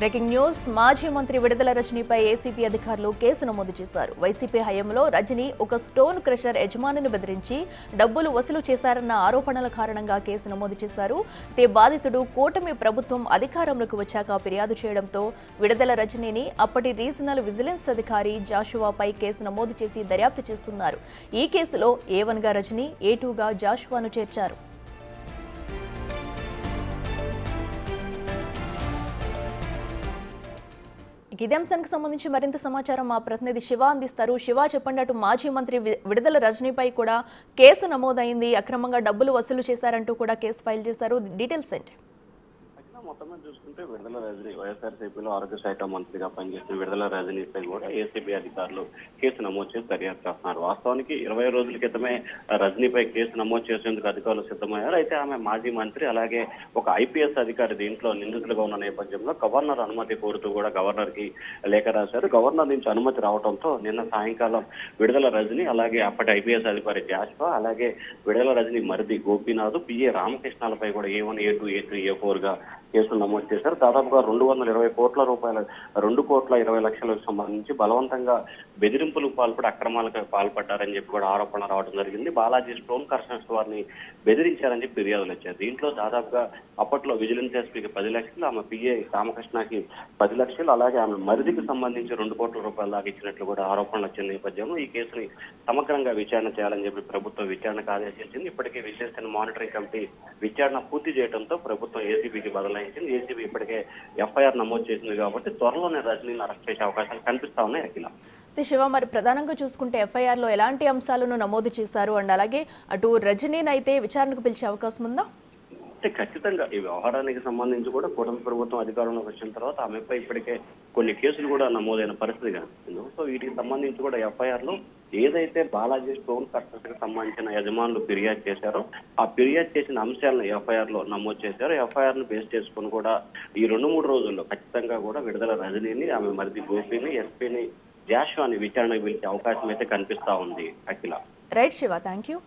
Breaking news మాజీ మంత్రి విడుదల రజనీపై ఏసీబీ అధికారులు కేసు నమోదు చేశారు. వైసీపీ హయాంలో రజనీ ఒక స్టోన్ క్రషర్ యజమానిని బెదిరించి డబ్బులు వసూలు చేశారన్న ఆరోపణల కారణంగా కేసు నమోదు చేశారు. బాధితుడు కూటమి ప్రభుత్వం అధికారంలోకి వచ్చాక ఫిర్యాదు చేయడంతో విడుదల రజనీని అప్పటి రీజనల్ విజిలెన్స్ అధికారి జాషువాపై కేసు నమోదు చేసి దర్యాప్తు చేస్తున్నారు. ఈ కేసులో A1 గా రజనీ, A2 గా జాషువాను చేర్చారు. ఇదే అంశానికి సంబంధించి మరింత సమాచారం మా ప్రతినిధి శివ అందిస్తారు. శివ, చెప్పండి, అటు మాజీ మంత్రి విడుదల రజనీపై కూడా కేసు నమోదైంది, అక్రమంగా డబ్బులు వసూలు చేశారంటూ కూడా కేసు ఫైల్ చేశారు. డీటెయిల్స్ ఏంటి? మొత్తం చూసుకుంటే విడుదల రజనీ వైఎస్ఆర్సీపీలో ఆరోగ్య శాఖ మంత్రిగా పనిచేసిన విడుదల రజనీపై కూడా ఏసీబీ అధికారులు కేసు నమోదు చేసి దర్యాప్తు చేస్తున్నారు. వాస్తవానికి 20 రోజుల క్రితమే రజనీపై కేసు నమోదు చేసేందుకు అధికారులు సిద్ధమయ్యారు. అయితే ఆమె మాజీ మంత్రి, అలాగే ఒక ఐపీఎస్ అధికారి దీంట్లో నిందితులుగా ఉన్న నేపథ్యంలో గవర్నర్ అనుమతి కోరుతూ కూడా గవర్నర్ కి లేఖ రాశారు. గవర్నర్ నుంచి అనుమతి రావడంతో నిన్న సాయంకాలం విడుదల రజనీ, అలాగే అప్పటి ఐపీఎస్ అధికారి జాషువా, అలాగే విడుదల రజనీ మరిది గోపీనాథ్, పిఏ రామకృష్ణాలపై కూడా A1, A2, A3, A4 గా కేసులు నమోదు చేశారు. దాదాపుగా 220 కోట్ల రూపాయల 2,20,00,000లకు సంబంధించి బలవంతంగా బెదిరింపులకు పాల్పడి అక్రమాలకు పాల్పడ్డారని చెప్పి కూడా ఆరోపణ రావడం జరిగింది. బాలాజీ స్టోన్ కర్షన్స్ వారిని బెదిరించారని చెప్పి ఫిర్యాదులు వచ్చాయి. దీంట్లో దాదాపుగా అప్పట్లో విజిలెన్స్ ఎస్పీకి 10 లక్షలు, ఆమె పిఏ రామకృష్ణకి 10 లక్షలు, అలాగే ఆమె మరిదికి సంబంధించి 2 కోట్ల రూపాయలు దాకా ఇచ్చినట్లు కూడా ఆరోపణలు వచ్చిన నేపథ్యంలో ఈ కేసుని సమగ్రంగా విచారణ చేయాలని చెప్పి ప్రభుత్వం విచారణకు ఆదేశించింది. ఇప్పటికే విశ్లేషణ మానిటరింగ్ కమిటీ విచారణ పూర్తి చేయడంతో ప్రభుత్వం ఏసీబీకి బదలాయించింది. ఏసీబీ ఇప్పటికే ఎఫ్ఐఆర్ నమోదు చేసింది కాబట్టి త్వరలోనే రజనీని అరెస్ట్ చేసే అవకాశాలు కనిపిస్తా ఉన్నాయి. అఖిల, శివ, మరి ప్రధానంగా చూసుకుంటే ఎఫ్ఐఆర్లో ఎలాంటి అంశాలను నమోదు చేశారు అండ్ అలాగే అటు రజనీని అయితే విచారణకు పిలిచే అవకాశం ఉందా? అంటే ఖచ్చితంగా ఈ వ్యవహారానికి సంబంధించి కూడా కూటమి ప్రభుత్వం అధికారంలోకి వచ్చిన తర్వాత ఆమెపై ఇప్పటికే కొన్ని కేసులు కూడా నమోదైన పరిస్థితి కనిపిస్తుంది. సో వీటికి సంబంధించి కూడా ఎఫ్ఐఆర్ లో ఏదైతే బాలాజీ స్టోన్ కర్షన్స్ కి సంబంధించిన యజమానులు ఫిర్యాదు చేశారో ఆ ఫిర్యాదు చేసిన అంశాలను ఎఫ్ఐఆర్ లో నమోదు చేశారు. ఎఫ్ఐఆర్ ను బేస్ చేసుకుని కూడా ఈ 2-3 రోజుల్లో ఖచ్చితంగా కూడా విడుదల రజనీని, ఆమె మరిది గోపిని, ఎస్పీని, జాషువాని విచారణకు పిలిచే అవకాశం అయితే కనిపిస్తా ఉంది. అఖిల, రైట్ శివ, థ్యాంక్ యూ.